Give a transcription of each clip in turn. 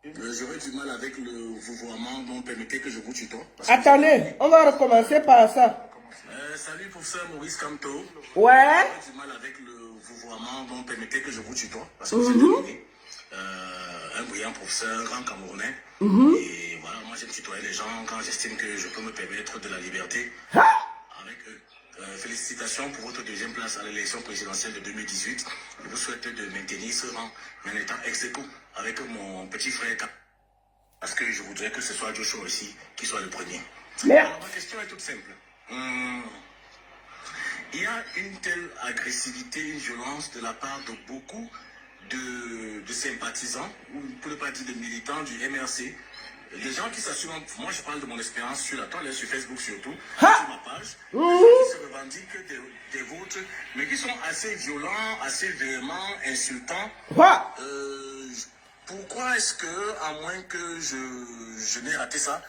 J'aurais du mal avec le vouvoiement, donc permettez que je vous tutoie. Attendez, on va recommencer par ça. Salut professeur Maurice Camto. Ouais. J'aurais du mal avec le vouvoiement, donc permettez que je vous tutoie. Parce que vous êtes dominé. Un brillant professeur, grand Camerounais. Et voilà, moi j'aime tutoyer les gens quand j'estime que je peux me permettre de la liberté avec eux. Félicitations pour votre deuxième place à l'élection présidentielle de 2018. Je vous souhaite de maintenir ce rang en étant ex-aequo avec mon petit frère. Parce que je voudrais que ce soit Joshua aussi qui soit le premier. Alors ma question est toute simple. Il y a une telle agressivité, une violence de la part de beaucoup de sympathisants, ou pour ne pas dire de militants du MRC, les gens qui s'assument, moi je parle de mon expérience sur la toile, sur Facebook surtout, sur ma page, les gens qui se revendiquent des vôtres, mais qui sont assez violents, assez véhéments, insultants. Pourquoi est-ce que, à moins que je n'ai raté ça,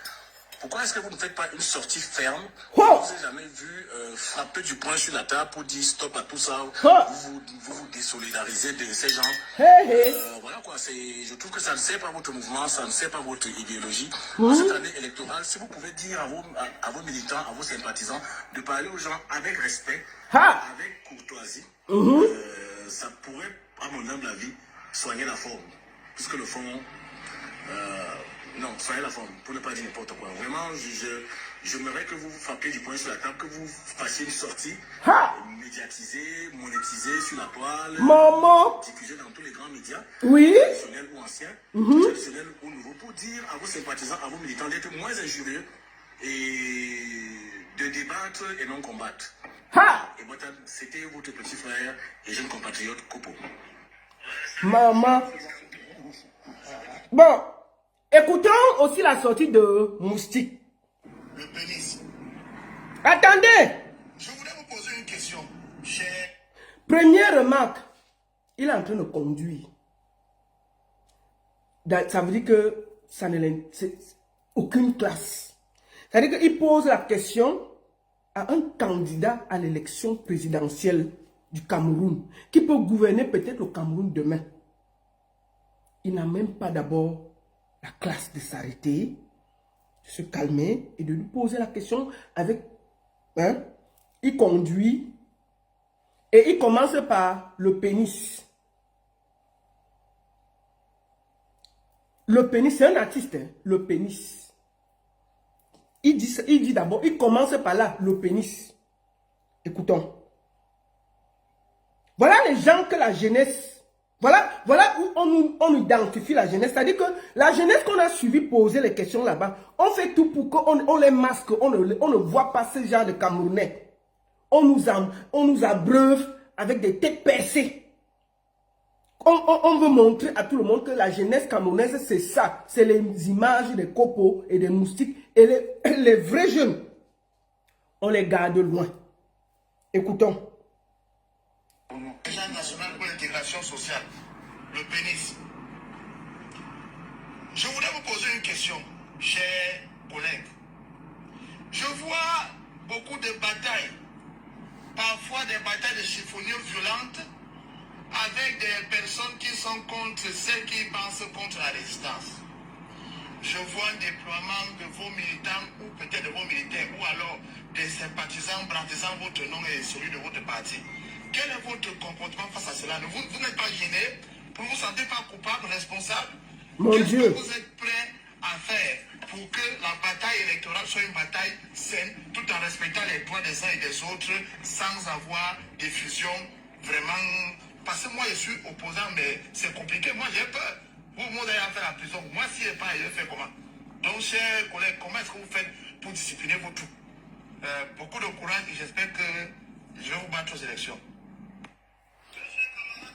pourquoi est-ce que vous ne faites pas une sortie ferme? Je ne vous ai jamais vu frapper du poing sur la table pour dire stop à tout ça. Vous vous désolidarisez de ces gens. Voilà quoi, je trouve que ça ne sert pas votre mouvement, ça ne sert pas votre idéologie. En cette année électorale, si vous pouvez dire à vos militants, à vos sympathisants, de parler aux gens avec respect, avec courtoisie, ça pourrait, à mon humble avis, soigner la forme. Puisque le fond... non, soyez la forme, pour ne pas dire n'importe quoi. Vraiment, j'aimerais que vous frappiez du poing sur la table, que vous fassiez une sortie médiatisée, monétisée sur la toile, diffusée dans tous les grands médias, traditionnels ou anciens, traditionnels ou nouveaux, pour dire à vos sympathisants, à vos militants d'être moins injurieux et de débattre et non combattre. Et moi, c'était votre petit frère et jeune compatriote Kopo. Maman. Bon, écoutons aussi la sortie de Moustique. Le pénis. Attendez. Je voulais vous poser une question. Première remarque, il est en train de conduire. Ça veut dire que ça ne l'intéresse aucune classe. Ça veut dire qu'il pose la question à un candidat à l'élection présidentielle du Cameroun, qui peut gouverner peut-être le Cameroun demain. Il n'a même pas d'abord la classe de s'arrêter, de se calmer et de lui poser la question avec... il conduit et il commence par le pénis. Le pénis, c'est un artiste, hein, le pénis. Il dit d'abord, il commence par là, le pénis. Écoutons. Voilà les gens que la jeunesse... Voilà où on identifie la jeunesse. C'est-à-dire que la jeunesse qu'on a suivi poser les questions là-bas, on fait tout pour qu'on les masque, on ne voit pas ce genre de Camerounais. On nous abreuve avec des têtes percées. On veut montrer à tout le monde que la jeunesse camerounaise, c'est ça. C'est les images des copeaux et des moustiques. Et les vrais jeunes, on les garde loin. Écoutons. Agence nationale pour l'intégration sociale, le pénis. Je voulais vous poser une question, chers collègues. Je vois beaucoup de batailles, parfois des batailles de chiffonniers violentes, avec des personnes qui sont contre celles qui pensent contre la résistance. Je vois un déploiement de vos militants, ou peut-être de vos militaires, ou alors des sympathisants brandissant votre nom et celui de votre parti. Quel est votre comportement face à cela? Vous n'êtes pas gêné? Vous ne vous sentez pas coupable, responsable? Mon Dieu. Qu'est-ce que vous êtes prêt à faire pour que la bataille électorale soit une bataille saine, tout en respectant les droits des uns et des autres, sans avoir des fusions vraiment... Parce que moi, je suis opposant, mais c'est compliqué. Moi, j'ai peur. Vous allez faire la prison. Moi, si je n'ai pas, je vais faire comment? Donc, chers collègues, comment est-ce que vous faites pour discipliner vos troupes? Beaucoup de courage et j'espère que je vais vous battre aux élections.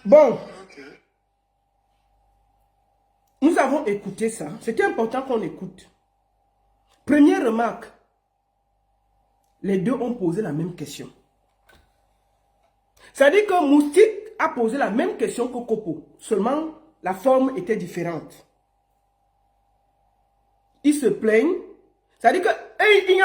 Bon, nous avons écouté ça. C'était important qu'on écoute. Première remarque, les deux ont posé la même question. C'est-à-dire que Moustique a posé la même question que Kopo, seulement la forme était différente. Ils se plaignent. C'est-à-dire qu'il n'y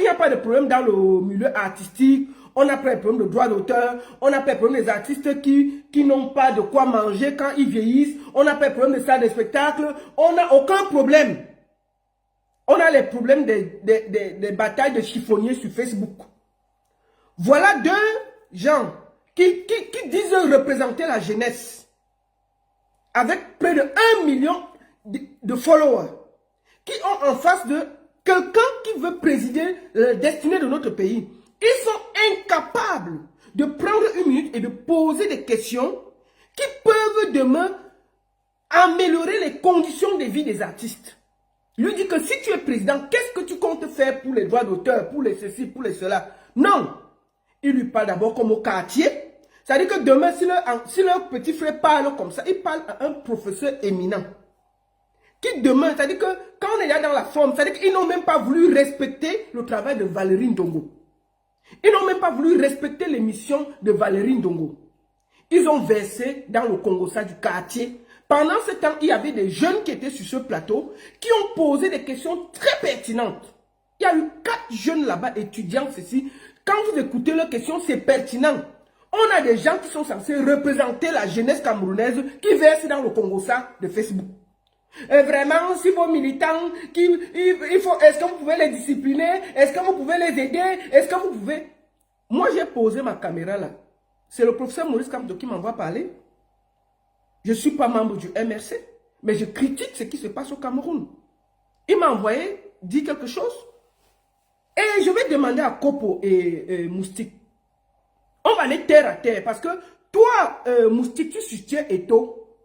a pas de problème dans le milieu artistique. on a pas les problèmes de droits d'auteur, on n'a pas les problèmes des artistes qui n'ont pas de quoi manger quand ils vieillissent, on n'a pas les problèmes des salles de spectacle, on n'a aucun problème. On a les problèmes des batailles de chiffonniers sur Facebook. Voilà deux gens qui disent représenter la jeunesse avec près de 1 million de followers, qui ont en face de quelqu'un qui veut présider la destinée de notre pays. Ils sont incapables de prendre une minute et de poser des questions qui peuvent demain améliorer les conditions de vie des artistes. Lui dit que si tu es président, qu'est-ce que tu comptes faire pour les droits d'auteur, pour les ceci, pour les cela? Non. Il lui parle d'abord comme au quartier. C'est-à-dire que demain, si leur petit frère parle comme ça, il parle à un professeur éminent. Qui demain, c'est-à-dire que quand on est là dans la forme, c'est-à-dire qu'ils n'ont même pas voulu respecter le travail de Valérie Ndongo. Ils n'ont même pas voulu respecter l'émission de Valérie Ndongo. Ils ont versé dans le Congo-Ça du quartier. Pendant ce temps, il y avait des jeunes qui étaient sur ce plateau qui ont posé des questions très pertinentes. Il y a eu 4 jeunes là-bas, étudiants, ceci. Quand vous écoutez leurs questions, c'est pertinent. On a des gens qui sont censés représenter la jeunesse camerounaise qui versent dans le Congo-Ça de Facebook. Et vraiment, si vos militants, est-ce que vous pouvez les discipliner? Est-ce que vous pouvez les aider? Est-ce que vous pouvez... Moi, j'ai posé ma caméra là. C'est le professeur Maurice Kamto qui m'envoie parler. Je ne suis pas membre du MRC, mais je critique ce qui se passe au Cameroun. Il m'a envoyé, dit quelque chose. Et je vais demander à Kopo et Moustique. On va aller terre à terre. Parce que toi, Moustique, tu soutiens Eto.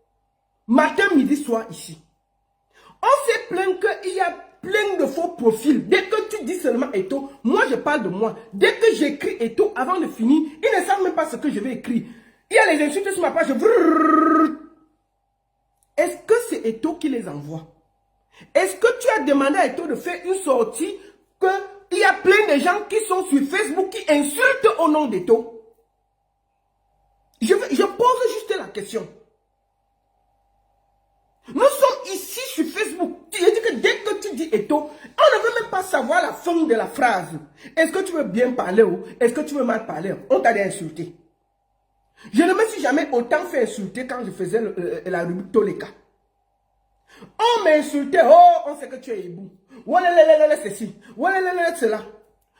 Matin, midi, soir ici. On s'est plaint qu'il y a plein de faux profils. Dès que tu dis seulement Eto, moi je parle de moi. Dès que j'écris Eto, avant de finir, ils ne savent même pas ce que je vais écrire. Il y a les insultes sur ma page. Est-ce que c'est Eto qui les envoie? Est-ce que tu as demandé à Eto de faire une sortie qu'il y a plein de gens qui sont sur Facebook qui insultent au nom d'Eto? Je pose juste la question. Nous sommes ici sur Facebook. Tu dis que dès que tu dis Eto, on ne veut même pas savoir la fin de la phrase. Est-ce que tu veux bien parler ou est-ce que tu veux mal parler? On t'a insulté. Je ne me suis jamais autant fait insulter quand je faisais la rubrique Toleka. On m'insultait, oh, on sait que tu es hibou. Voilà, ceci. Voilà, cela.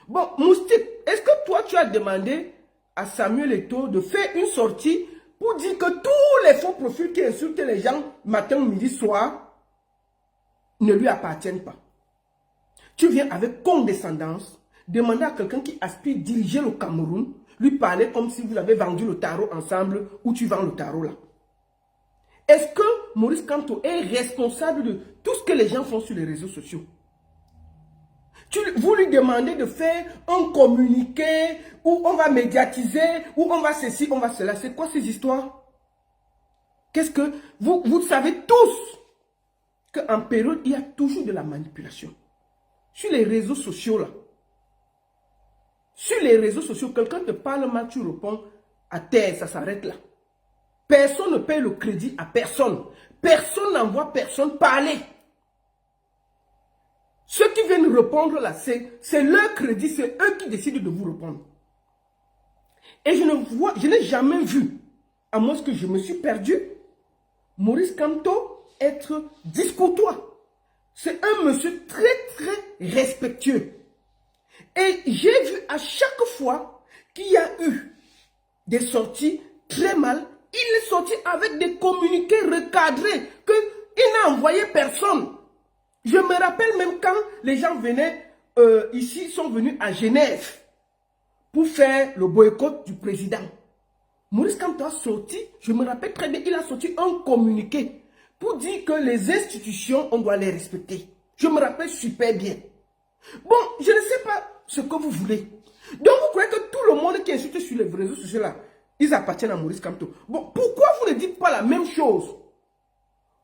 Bon, Moustique, est-ce que toi, tu as demandé à Samuel Eto'o de faire une sortie pour dire que tous les faux profils qui insultent les gens matin, midi, soir ne lui appartiennent pas? Tu viens avec condescendance demander à quelqu'un qui aspire diriger le Cameroun, lui parler comme si vous avez vendu le tarot ensemble ou tu vends le tarot là. Est-ce que Maurice Kamto est responsable de tout ce que les gens font sur les réseaux sociaux? Vous lui demandez de faire un communiqué où on va médiatiser, où on va ceci, on va cela. C'est quoi ces histoires? Qu'est-ce que... Vous savez tous qu'en période, il y a toujours de la manipulation. Sur les réseaux sociaux là. Sur les réseaux sociaux, quelqu'un te parle mal, tu réponds à terre, ça s'arrête là. Personne ne paye le crédit à personne. Personne n'envoie personne parler. Ceux qui viennent répondre là, c'est leur crédit, c'est eux qui décident de vous répondre. Et je n'ai jamais vu, à moins que je me suis perdu, Maurice Kamto être discourtois. C'est un monsieur très très respectueux. Et j'ai vu à chaque fois qu'il y a eu des sorties très mal, il est sorti avec des communiqués recadrés qu'il n'a envoyé personne. Je me rappelle même quand les gens venaient ici, sont venus à Genève pour faire le boycott du président. Maurice Kamto a sorti, je me rappelle très bien, il a sorti un communiqué pour dire que les institutions, on doit les respecter. Je me rappelle super bien. Bon, je ne sais pas ce que vous voulez. Donc vous croyez que tout le monde qui insulte sur les réseaux sociaux là, ils appartiennent à Maurice Kamto. Bon, pourquoi vous ne dites pas la même chose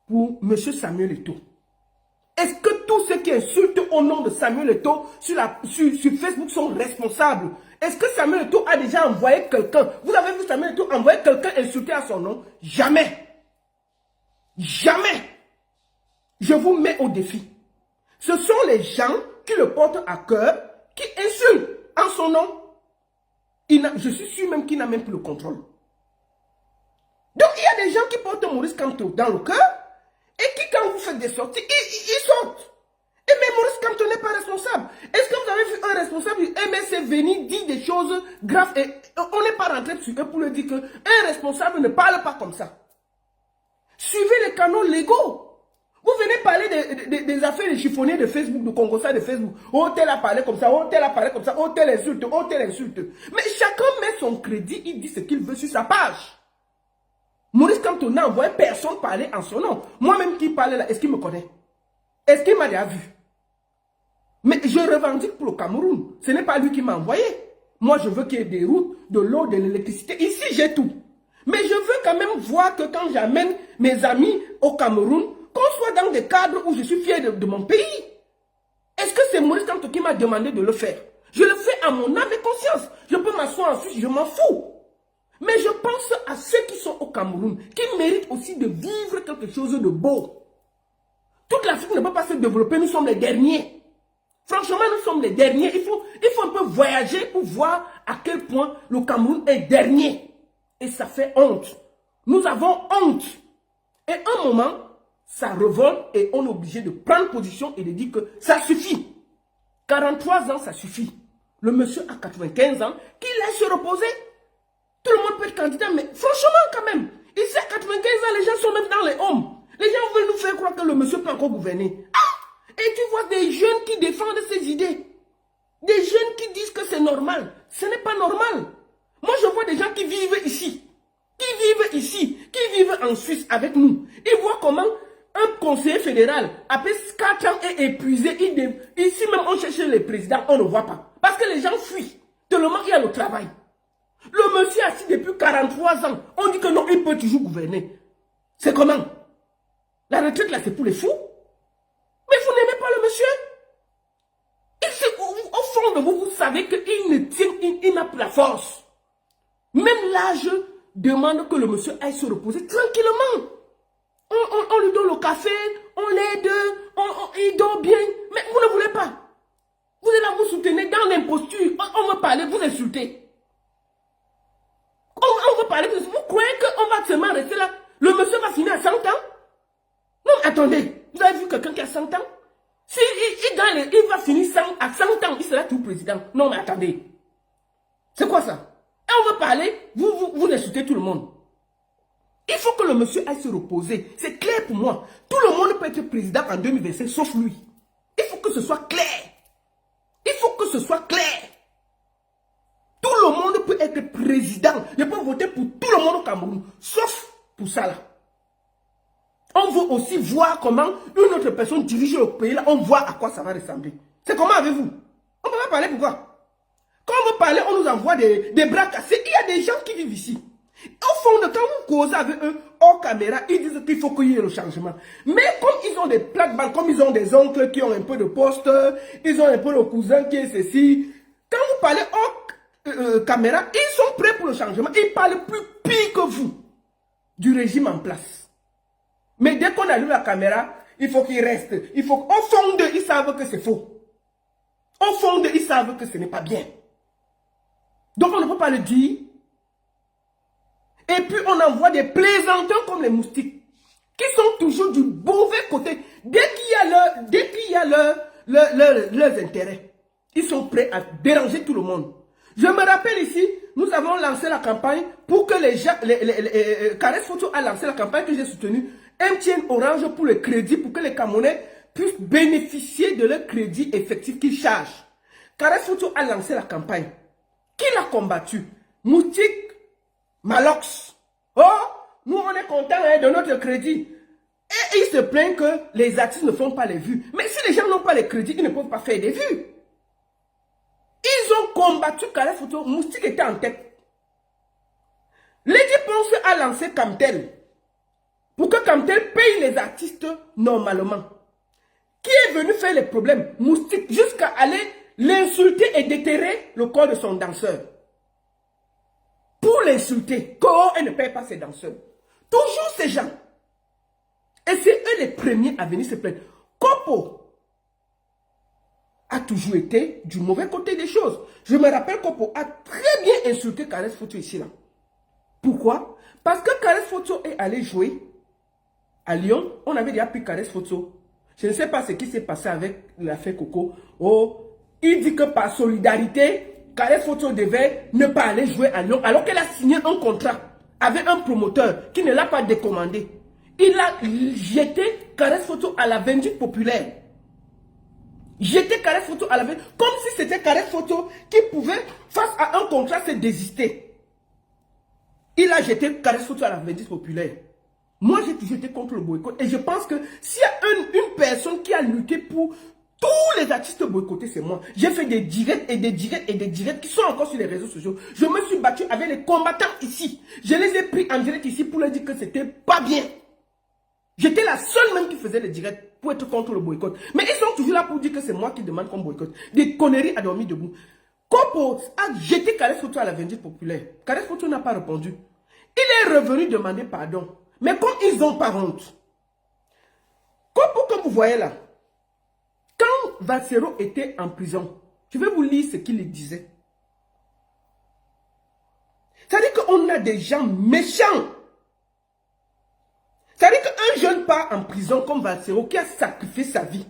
pour M. Samuel Eto'o? Est-ce que tous ceux qui insultent au nom de Samuel Eto'o sur Facebook sont responsables? Est-ce que Samuel Eto'o a déjà envoyé quelqu'un? Vous avez vu Samuel Eto'o envoyer quelqu'un insulter à son nom? Jamais. Jamais. Je vous mets au défi. Ce sont les gens qui le portent à cœur, qui insultent en son nom. Je suis sûr même qu'il n'a même plus le contrôle. Donc, il y a des gens qui portent Maurice Kamto dans le cœur et qui, quand vous faites des sorties, ils sortent. Et mais Maurice Kamto n'est pas responsable. Est-ce que vous avez vu un responsable du MSC venir dire des choses graves et on n'est pas rentré sur eux pour lui dire qu'un responsable ne parle pas comme ça. Suivez les canaux légaux. Vous venez parler des affaires de chiffonniers de Facebook, de Congossa de Facebook. Oh, tel a parlé comme ça, oh, tel a parlé comme ça, oh, tel insulte, oh, tel insulte. Mais chacun met son crédit, il dit ce qu'il veut sur sa page. Maurice Kamto n'a envoyé personne parler en son nom. Moi-même qui parlais là, est-ce qu'il me connaît? Est-ce qu'il m'a déjà vu? Mais je revendique pour le Cameroun. Ce n'est pas lui qui m'a envoyé. Moi, je veux qu'il y ait des routes, de l'eau, de l'électricité. Ici, j'ai tout. Mais je veux quand même voir que quand j'amène mes amis au Cameroun, qu'on soit dans des cadres où je suis fier de mon pays. Est-ce que c'est Maurice Kamto qui m'a demandé de le faire? Je le fais à mon âme et conscience. Je peux m'asseoir en Suisse, je m'en fous. Mais je pense à ceux qui sont au Cameroun, qui méritent aussi de vivre quelque chose de beau. Toute l'Afrique ne peut pas se développer, nous sommes les derniers. Franchement, nous sommes les derniers. Il faut un peu voyager pour voir à quel point le Cameroun est dernier. Et ça fait honte. Nous avons honte. Et à un moment, ça revolte et on est obligé de prendre position et de dire que ça suffit. 43 ans, ça suffit. Le monsieur a 95 ans, qu'il laisse se reposer. Tout le monde peut être candidat, mais franchement quand même, ici à 95 ans, les gens sont même dans les hommes. Les gens veulent nous faire croire que le monsieur peut encore gouverner. Ah! Et tu vois des jeunes qui défendent ces idées. Des jeunes qui disent que c'est normal. Ce n'est pas normal. Moi, je vois des gens qui vivent ici. Qui vivent en Suisse avec nous. Ils voient comment un conseiller fédéral, après 4 ans, est épuisé. Ici même, on cherche les présidents, on ne voit pas. Parce que les gens fuient. Tellement il y a le travail. Le monsieur assis depuis 43 ans. On dit que non, il peut toujours gouverner. C'est comment? La retraite là, c'est pour les fous. Mais vous n'aimez pas le monsieur. Au fond de vous, vous savez qu'il ne tient, il n'a plus la force. Même l'âge demande que le monsieur aille se reposer tranquillement. On lui donne le café, on l'aide, il dort bien. Mais vous ne voulez pas. Vous êtes là, vous soutenez dans l'imposture. On veut parler, vous insultez. On veut parler, vous croyez qu'on va seulement rester là? Le monsieur va finir à 100 ans? Non, mais attendez, vous avez vu quelqu'un qui a 100 ans? Si il va finir à 100 ans, il sera tout président. Non, mais attendez. C'est quoi ça? Et on veut parler, vous insultez tout le monde. Il faut que le monsieur aille se reposer. C'est clair pour moi. Tout le monde peut être président en 2025, sauf lui. Il faut que ce soit clair. Il faut que ce soit clair. Tout le monde peut être président. Je peux voter pour tout le monde au Cameroun, sauf pour ça là. On veut aussi voir comment une autre personne dirige le pays là. On voit à quoi ça va ressembler. C'est comment avez-vous? On ne peut pas parler pourquoi? Quand on veut parler, on nous envoie des bras cassés. Il y a des gens qui vivent ici. Au fond de quand vous causez avec eux, hors caméra, ils disent qu'il faut qu'il y ait le changement. Mais comme ils ont des plates-bandes, comme ils ont des oncles qui ont un peu de poste, ils ont un peu le cousin qui est ceci. Quand vous parlez hors caméra, ils sont prêts pour le changement. Ils parlent plus pire que vous du régime en place. Mais dès qu'on allume la caméra, il faut qu'ils restent. Au fond d'eux, ils savent que c'est faux. Au fond d'eux, ils savent que ce n'est pas bien. Donc on ne peut pas le dire. Et puis on envoie des plaisantins comme les moustiques, qui sont toujours du mauvais côté. Dès qu'il y a leurs intérêts, ils sont prêts à déranger tout le monde. Je me rappelle ici, nous avons lancé la campagne pour que les gens, Caresse Photo a lancé la campagne que j'ai soutenue, MTN Orange pour le crédit, pour que les Camerounais puissent bénéficier de leur crédit effectif qu'ils chargent. Caresse Photo a lancé la campagne. Qui l'a combattu? Moustique, Malox. Oh, nous on est contents de notre crédit. Et ils se plaignent que les artistes ne font pas les vues. Mais si les gens n'ont pas les crédits, ils ne peuvent pas faire des vues. Ils ont combattu Caresse Photo. Moustique était en tête. Lady Ponce a lancé Camtel. Pour que Camtel paye les artistes normalement. Qui est venu faire les problèmes? Moustique, jusqu'à aller l'insulter et déterrer le corps de son danseur. Pour l'insulter, quand elle ne paye pas ses danseurs. Toujours ces gens. Et c'est eux les premiers à venir se plaindre. Kopo a toujours été du mauvais côté des choses. Je me rappelle qu'Oppo a très bien insulté Caresse Photo ici là. Pourquoi? Parce que Caresse Photo est allé jouer à Lyon. On avait déjà pris Caresse Photo. Je ne sais pas ce qui s'est passé avec l'affaire Coco. Oh, il dit que par solidarité, Caresse Photo devait ne pas aller jouer à Lyon alors qu'elle a signé un contrat avec un promoteur qui ne l'a pas décommandé. Il a jeté Caresse Photo à la vindicte populaire. Jeté Caresse Photo à la vindicte, comme si c'était Caresse Photo qui pouvait, face à un contrat, se désister. Il a jeté Caresse Photo à la vindicte populaire. Moi, j'ai toujours été contre le boycott. Et je pense que s'il y a une personne qui a lutté pour tous les artistes boycottés, c'est moi. J'ai fait des directs et des directs et des directs qui sont encore sur les réseaux sociaux. Je me suis battu avec les combattants ici. Je les ai pris en direct ici pour leur dire que c'était pas bien. J'étais la seule même qui faisait les directs pour être contre le boycott. Mais ils sont toujours là pour dire que c'est moi qui demande qu'on boycotte. Des conneries à dormir debout. Kopo a jeté Caresse Photo à la vindicte populaire. Caresse Photo n'a pas répondu. Il est revenu demander pardon. Mais comme ils n'ont pas honte. Kopo, comme vous voyez là, quand Valsero était en prison, je vais vous lire ce qu'il disait. C'est-à-dire qu'on a des gens méchants. C'est-à-dire qu'un jeune part en prison comme Valsero qui a sacrifié sa vie.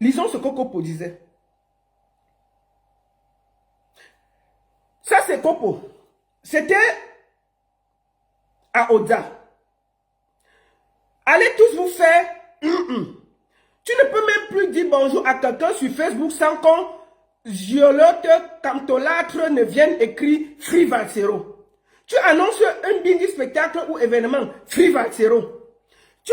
Lisons ce que Kopo disait. Ça c'est Kopo. C'était à Oda. Allez tous vous faire. Tu ne peux même plus dire bonjour à quelqu'un sur Facebook sans qu'on violote, camtolâtre ne vienne écrire Free Valsero. Tu annonces un bindi spectacle ou événement, Free Valsero. Tu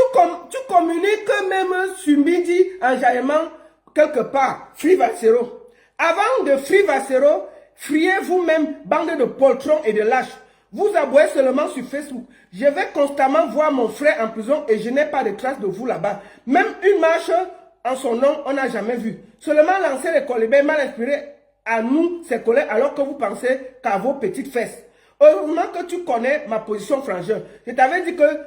communiques même sur Bindi enjaillement quelque part, Free Valsero. Avant de Free Valsero, friez vous-même, bande de poltrons et de lâches. Vous aboyez seulement sur Facebook. Je vais constamment voir mon frère en prison et je n'ai pas de traces de vous là-bas. Même une marche en son nom, on n'a jamais vu. Seulement lancer les colibés mal inspirés à nous, ses collègues, alors que vous pensez qu'à vos petites fesses. Heureusement que tu connais ma position frangeur. Je t'avais dit que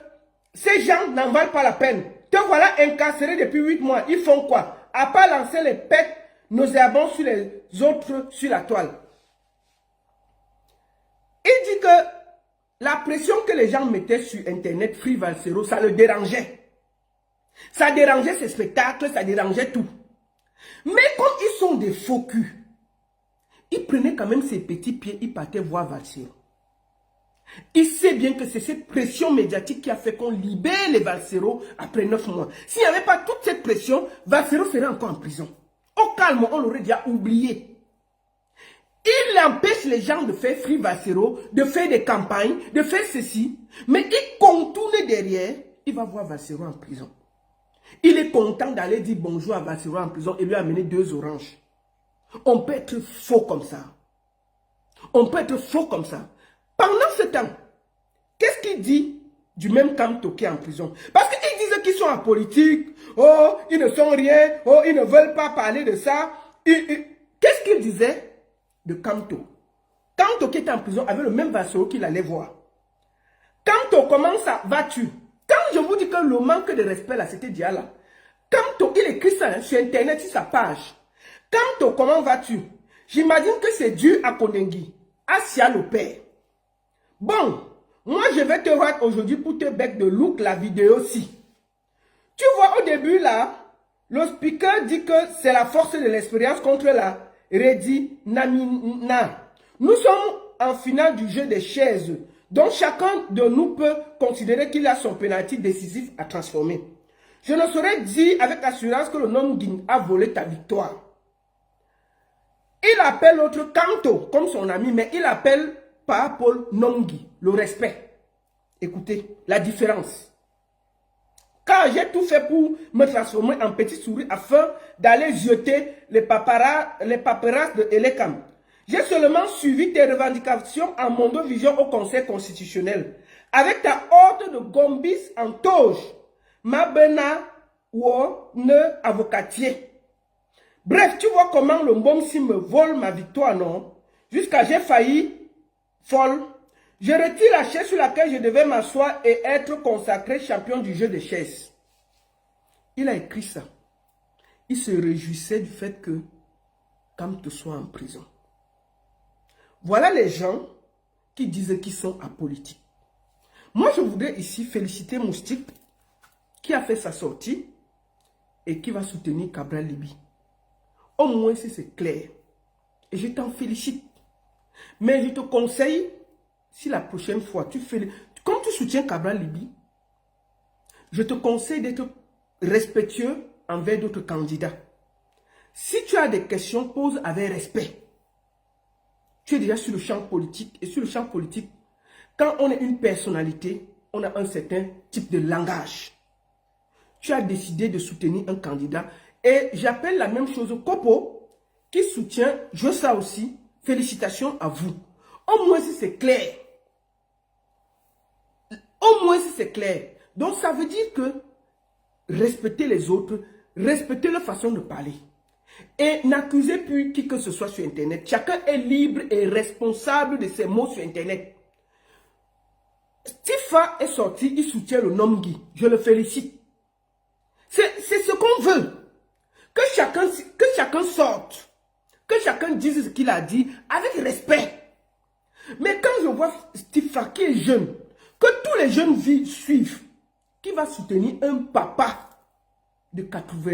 ces gens n'en valent pas la peine. Te voilà incarcéré depuis 8 mois. Ils font quoi? À part lancer les pets nauséabonds sur les autres sur la toile. Il dit que la pression que les gens mettaient sur Internet, Free Valsero, ça le dérangeait. Ça dérangeait ses spectacles, ça dérangeait tout. Mais comme ils sont des faux culs, ils prenaient quand même ses petits pieds, ils partaient voir Valsero. Il sait bien que c'est cette pression médiatique qui a fait qu'on libère les Valsero après 9 mois. S'il n'y avait pas toute cette pression, Valsero serait encore en prison. Au calme, on l'aurait déjà oublié. Il empêche les gens de faire Free Valsero, de faire des campagnes, de faire ceci. Mais il contourne derrière, il va voir Valsero en prison. Il est content d'aller dire bonjour à Valsero en prison et lui amener 2 oranges. On peut être faux comme ça. On peut être faux comme ça. Pendant ce temps, qu'est-ce qu'il dit du même Kamto qui est en prison? Parce qu'ils disent qu'ils sont en politique. Oh, ils ne sont rien. Oh, ils ne veulent pas parler de ça. Qu'est-ce qu'il disait de Kamto? Kamto qui était en prison avait le même Valsero qu'il allait voir. Kamto, comment ça vas-tu? Quand je vous dis que le manque de respect là, c'était déjà là. Kamto, il écrit ça sur Internet, sur sa page. Kamto, comment vas-tu? J'imagine que c'est dû à Kondengi, à Sia le père. Bon, moi je vais te voir aujourd'hui pour te bec de look la vidéo aussi. Tu vois au début là, le speaker dit que c'est la force de l'expérience contre la Redi Namina. Nous sommes en finale du jeu des chaises, donc chacun de nous peut considérer qu'il a son penalty décisif à transformer. Je ne saurais dire avec assurance que le Nongin a volé ta victoire. Il appelle l'autre Kamto comme son ami, mais il appelle pas Paul Nongi, le respect. Écoutez, la différence. Car j'ai tout fait pour me transformer en petite souris afin d'aller jeter les paperasses de Elekam. J'ai seulement suivi tes revendications en Mondovision au Conseil constitutionnel. Avec ta horde de gombis en toge, ma bena ou ne avocatier. Bref, tu vois comment le Mbomsi me vole ma victoire, non? Jusqu'à j'ai failli folle. Je retire la chaise sur laquelle je devais m'asseoir et être consacré champion du jeu de chaises. Il a écrit ça. il se réjouissait du fait que Kamto soit en prison. Voilà les gens qui disent qu'ils sont apolitiques. Moi, je voudrais ici féliciter Moustique qui a fait sa sortie et qui va soutenir Cabral Liby. Au moins, si c'est clair. Et je t'en félicite. Mais je te conseille, si la prochaine fois, comme tu soutiens Cabral Liby, je te conseille d'être respectueux envers d'autres candidats. Si tu as des questions, pose avec respect. Tu es déjà sur le champ politique. Et sur le champ politique, quand on est une personnalité, on a un certain type de langage. Tu as décidé de soutenir un candidat. Et j'appelle la même chose Kopo, qui soutient, je sais aussi, félicitations à vous. Au moins si c'est clair. Au moins si c'est clair. Donc ça veut dire que respectez les autres, respectez leur façon de parler. Et n'accusez plus qui que ce soit sur Internet. Chacun est libre et responsable de ses mots sur Internet. Tifa est sorti, il soutient le nom Guy. Je le félicite. C'est ce qu'on veut. Que chacun sorte. Que chacun dise ce qu'il a dit avec respect. Mais quand je vois Tifa qui est jeune, que tous les jeunes suivent, qui va soutenir un papa de 14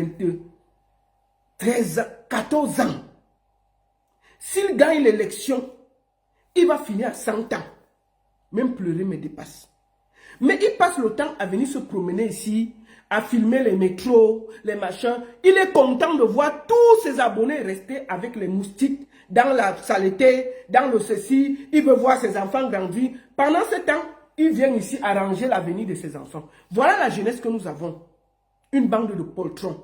ans. S'il gagne l'élection, il va finir à 100 ans. Même pleurer me dépasse. Mais il passe le temps à venir se promener ici, à filmer les métros, les machins. Il est content de voir tous ses abonnés rester avec les moustiques dans la saleté, dans le ceci. Il veut voir ses enfants grandir. Pendant ce temps, il vient ici arranger l'avenir de ses enfants. Voilà la jeunesse que nous avons. Une bande de poltrons.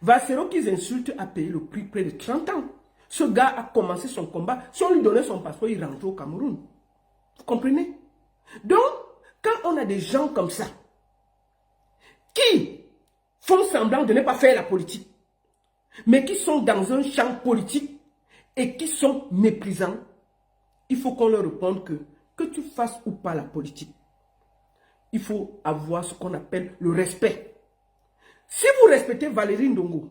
Vassero qu'ils insultent a payé le prix près de 30 ans. Ce gars a commencé son combat. Si on lui donnait son passeport, il rentrait au Cameroun. Vous comprenez? Donc, quand on a des gens comme ça, qui font semblant de ne pas faire la politique, mais qui sont dans un champ politique et qui sont méprisants, il faut qu'on leur réponde que tu fasses ou pas la politique, il faut avoir ce qu'on appelle le respect. Si vous respectez Valérie Ndongo,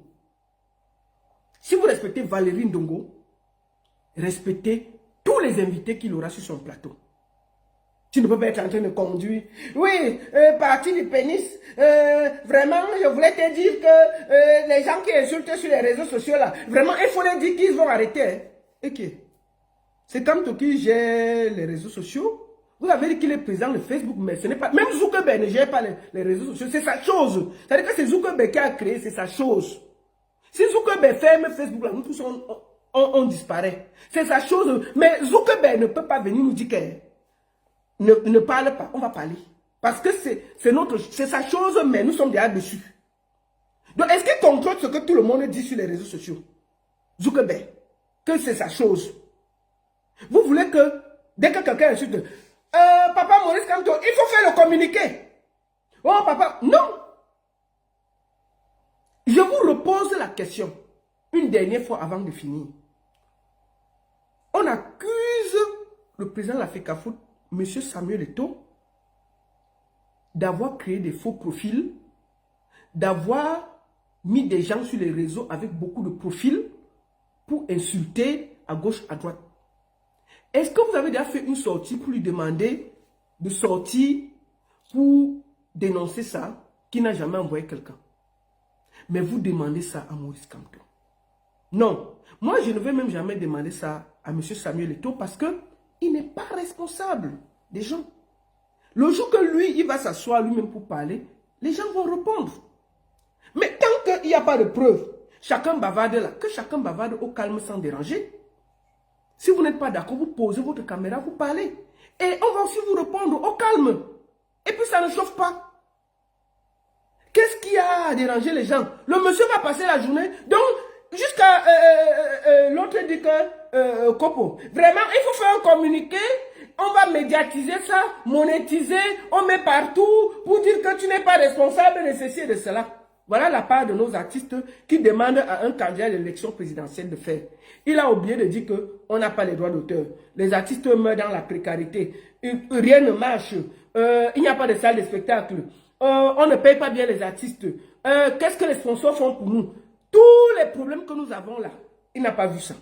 respectez tous les invités qu'il aura sur son plateau. Tu ne peux pas être en train de conduire. Oui, parti du pénis. Vraiment, je voulais te dire que les gens qui insultent sur les réseaux sociaux là, vraiment, il faut leur dire qu'ils vont arrêter. Hein. Ok. C'est comme toi qui gère les réseaux sociaux. Vous avez dit qu'il est président de Facebook, mais ce n'est pas... Même Zuckerberg ne gère pas les réseaux sociaux. C'est sa chose. C'est-à-dire que c'est Zuckerberg qui a créé, c'est sa chose. Si Zuckerberg ferme Facebook, là, nous tous on disparaît. C'est sa chose. Mais Zuckerberg ne peut pas venir nous dire que... Ne parle pas, on va parler. Parce que c'est sa chose, mais nous sommes déjà dessus. Donc, est-ce qu'il contrôle ce que tout le monde dit sur les réseaux sociaux? Zuckerberg, que c'est sa chose. Vous voulez que, dès que quelqu'un insulte, Papa Maurice Kamto, il faut faire le communiqué. Oh, papa, non. Je vous repose la question, une dernière fois avant de finir. On accuse le président de la FECAFOOT, M. Samuel Eto'o, d'avoir créé des faux profils, d'avoir mis des gens sur les réseaux avec beaucoup de profils pour insulter à gauche, à droite. Est-ce que vous avez déjà fait une sortie pour lui demander de sortir pour dénoncer ça, qui n'a jamais envoyé quelqu'un? Mais vous demandez ça à Maurice Kamto. Non, moi je ne vais même jamais demander ça à M. Samuel Eto'o parce qu'il n'est pas responsable des gens. Le jour que lui, il va s'asseoir lui-même pour parler, les gens vont répondre. Mais tant qu'il n'y a pas de preuves, chacun bavarde là, que chacun bavarde au calme sans déranger. Si vous n'êtes pas d'accord, vous posez votre caméra, vous parlez. Et on va aussi vous répondre au calme. Et puis ça ne chauffe pas. Qu'est-ce qui a dérangé les gens? Le monsieur va passer la journée. Donc, jusqu'à l'autre dit que Kopo. Vraiment, il faut faire un communiqué. On va médiatiser ça, monétiser. On met partout pour dire que tu n'es pas responsable de ceci et de cela. Voilà la part de nos artistes qui demandent à un candidat à l'élection présidentielle de faire. Il a oublié de dire qu'on n'a pas les droits d'auteur. Les artistes meurent dans la précarité. Rien ne marche. Il n'y a pas de salle de spectacle. on ne paye pas bien les artistes. Qu'est-ce que les sponsors font pour nous? Tous les problèmes que nous avons là, il n'a pas vu ça.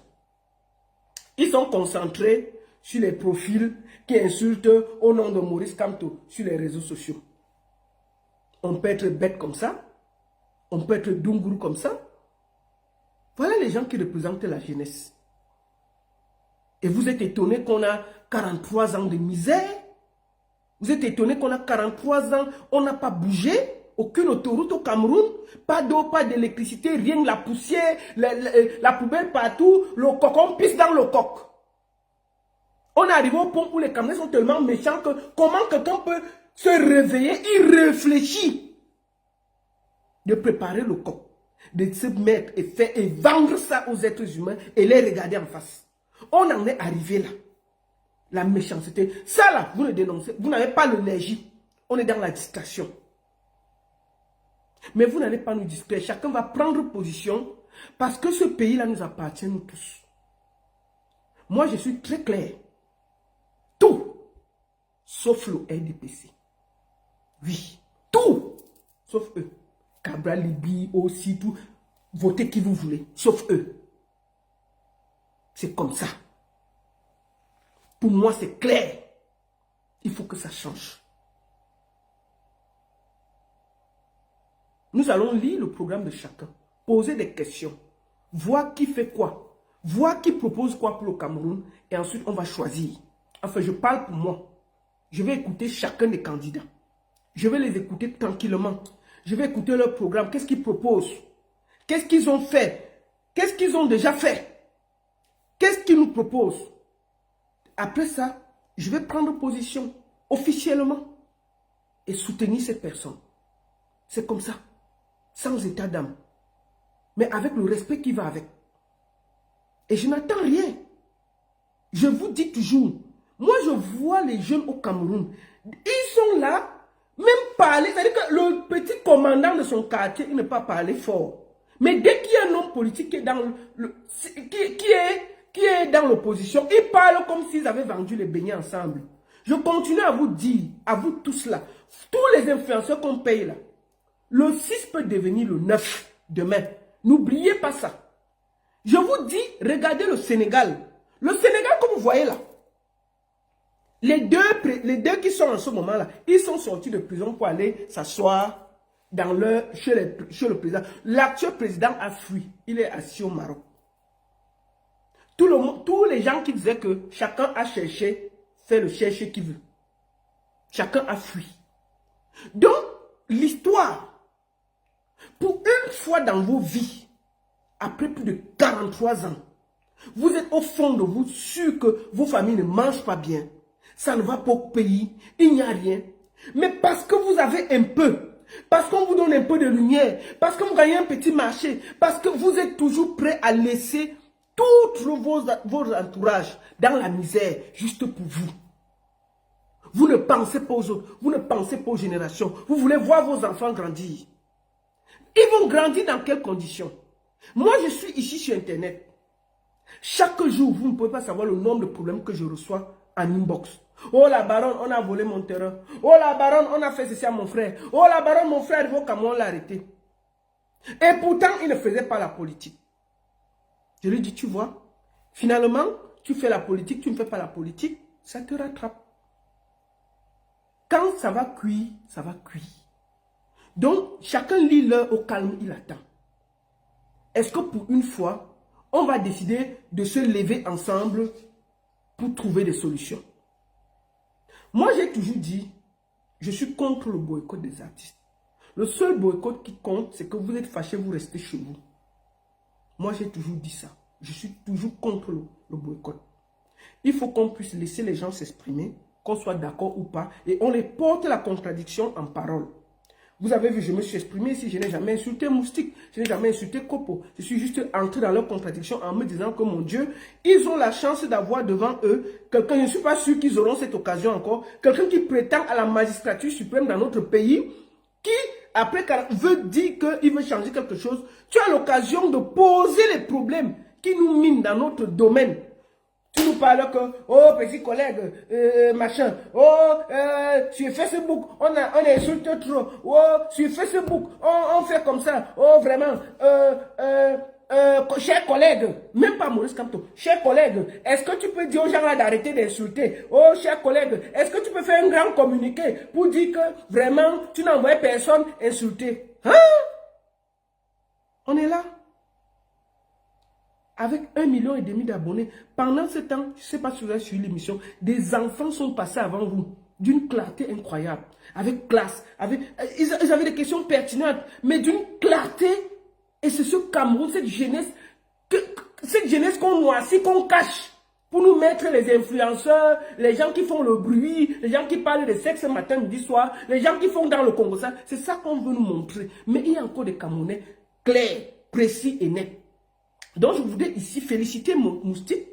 Ils sont concentrés sur les profils qui insultent au nom de Maurice Kamto sur les réseaux sociaux. On peut être bête comme ça. On peut être Dunguru comme ça. Voilà les gens qui représentent la jeunesse. Et vous êtes étonné qu'on a 43 ans de misère. Vous êtes étonné qu'on a 43 ans, on n'a pas bougé. Aucune autoroute au Cameroun. Pas d'eau, pas d'électricité, rien que la poussière, la poubelle partout. Le coq, on pisse dans le coq. On est arrivé au point où les Camerounais sont tellement méchants que comment quelqu'un peut se réveiller, il réfléchit de préparer le coq, de se mettre et faire et vendre ça aux êtres humains et les regarder en face. On en est arrivé là. La méchanceté. Ça là, vous le dénoncez. Vous n'avez pas l'énergie. On est dans la distraction. Mais vous n'allez pas nous distraire. Chacun va prendre position parce que ce pays-là nous appartient nous tous. Moi, je suis très clair. Tout, sauf le RDPC. Oui, tout, sauf eux. Cabral, Libye, aussi, tout. Votez qui vous voulez, sauf eux. C'est comme ça. Pour moi, c'est clair. Il faut que ça change. Nous allons lire le programme de chacun, poser des questions, voir qui fait quoi, voir qui propose quoi pour le Cameroun, et ensuite on va choisir. Enfin, je parle pour moi. Je vais écouter chacun des candidats. Je vais les écouter tranquillement. Je vais écouter leur programme. Qu'est-ce qu'ils proposent? Qu'est-ce qu'ils ont fait? Qu'est-ce qu'ils ont déjà fait? Qu'est-ce qu'ils nous proposent? Après ça, je vais prendre position officiellement et soutenir cette personne. C'est comme ça, sans état d'âme, mais avec le respect qui va avec. Et je n'attends rien. Je vous dis toujours, moi je vois les jeunes au Cameroun, ils sont là, même parler, c'est-à-dire que le petit commandant de son quartier, il ne peut pas parler fort. Mais dès qu'il y a un homme politique qui est dans qui est dans l'opposition, il parle comme s'ils avaient vendu les beignets ensemble. Je continue à vous dire, à vous tous là, tous les influenceurs qu'on paye là, le 6 peut devenir le 9 demain. N'oubliez pas ça. Je vous dis, regardez le Sénégal. Le Sénégal, comme vous voyez là, les deux qui sont en ce moment-là, ils sont sortis de prison pour aller s'asseoir chez le président. L'actuel président a fui. Il est assis au Maroc. Tous les gens qui disaient que chacun a cherché, fait le chercher qu'il veut. Chacun a fui. Donc, l'histoire, pour une fois dans vos vies, après plus de 43 ans, vous êtes au fond de vous sûr que vos familles ne mangent pas bien. Ça ne va pas au pays, il n'y a rien. Mais parce que vous avez un peu, parce qu'on vous donne un peu de lumière, parce que vous gagnez un petit marché, parce que vous êtes toujours prêt à laisser tous vos entourages dans la misère, juste pour vous. Vous ne pensez pas aux autres, vous ne pensez pas aux générations. Vous voulez voir vos enfants grandir. Ils vont grandir dans quelles conditions? Moi, je suis ici sur Internet. Chaque jour, vous ne pouvez pas savoir le nombre de problèmes que je reçois en inbox. Oh la baronne, on a volé mon terrain. Oh la baronne, on a fait ceci à mon frère. Oh la baronne, mon frère est au Cameroun, on l'a arrêté. Et pourtant, il ne faisait pas la politique. Je lui dis, tu vois, finalement, tu fais la politique, tu ne fais pas la politique, ça te rattrape. Quand ça va cuire, ça va cuire. Donc, chacun lit l'heure au calme, il attend. Est-ce que pour une fois, on va décider de se lever ensemble pour trouver des solutions? Moi, j'ai toujours dit, je suis contre le boycott des artistes. Le seul boycott qui compte, c'est que vous êtes fâchés, vous restez chez vous. Moi, j'ai toujours dit ça. Je suis toujours contre le boycott. Il faut qu'on puisse laisser les gens s'exprimer, qu'on soit d'accord ou pas, et on les porte la contradiction en parole. Vous avez vu, je me suis exprimé ici, je n'ai jamais insulté Moustique, je n'ai jamais insulté Kopo. Je suis juste entré dans leur contradiction en me disant que mon Dieu, ils ont la chance d'avoir devant eux quelqu'un, je ne suis pas sûr qu'ils auront cette occasion encore, quelqu'un qui prétend à la magistrature suprême dans notre pays, qui, après, veut dire qu'il veut changer quelque chose. Tu as l'occasion de poser les problèmes qui nous minent dans notre domaine. Tu nous parles que, oh, petit collègue, machin, oh, sur Facebook, on insulte trop, oh, sur Facebook, on fait comme ça, oh, vraiment, chers collègues, même pas Maurice Kamto, chers collègues, est-ce que tu peux dire aux gens là d'arrêter d'insulter? Oh, chers collègues, est-ce que tu peux faire un grand communiqué pour dire que vraiment tu n'envoies personne insulter? Hein? On est là. Avec 1,5 million d'abonnés. Pendant ce temps, je ne sais pas si vous avez suivi l'émission, des enfants sont passés avant vous d'une clarté incroyable. Avec classe, ils avaient des questions pertinentes, mais d'une clarté. Et c'est ce Cameroun, cette jeunesse qu'on noircit, qu'on cache, pour nous mettre les influenceurs, les gens qui font le bruit, les gens qui parlent de sexe matin, midi, soir, les gens qui font dans le Congo ça. C'est ça qu'on veut nous montrer. Mais il y a encore des Camerounais clairs, précis et nets. Donc, je voudrais ici féliciter mon Moustique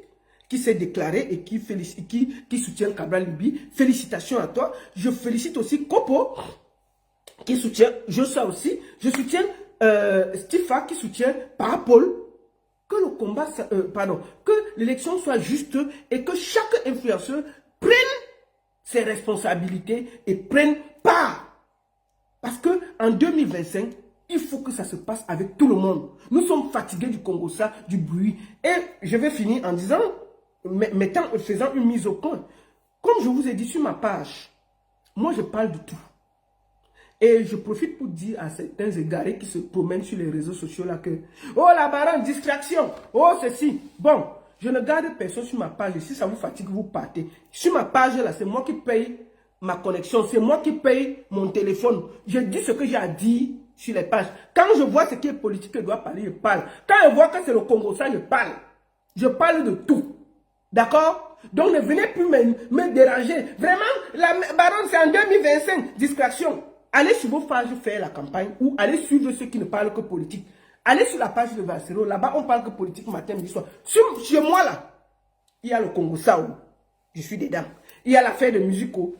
qui s'est déclaré et qui soutient Cabral Libi. Félicitations à toi. Je félicite aussi Kopo qui soutient Joshua aussi. Je soutiens Stifa qui soutient Parapol. Que le combat, que l'élection soit juste et que chaque influenceur prenne ses responsabilités et prenne part. Parce que en 2025, il faut que ça se passe avec tout le monde. Nous sommes fatigués du Congo, ça, du bruit. Et je vais finir en disant, faisant une mise au point. Comme je vous ai dit sur ma page, moi je parle de tout. Et je profite pour dire à certains égarés qui se promènent sur les réseaux sociaux là que, oh la baronne, distraction, oh ceci. Bon, je ne garde personne sur ma page. Et si ça vous fatigue, vous partez. Sur ma page là, c'est moi qui paye ma connexion. C'est moi qui paye mon téléphone. Je dis ce que j'ai à dire sur les pages. Quand je vois ce qui est politique, je dois parler, je parle. Quand je vois que c'est le Congo, ça, je parle. Je parle de tout. D'accord? Donc ne venez plus me déranger. Vraiment, la baronne, c'est en 2025. Distraction. Allez sur vos pages faire la campagne ou allez suivre ceux qui ne parlent que politique. Allez sur la page de Vassero. Là-bas, on parle que politique matin, midi, soir. Chez moi, là, il y a le Congo Sao. Je suis dedans. Il y a l'affaire de Musico.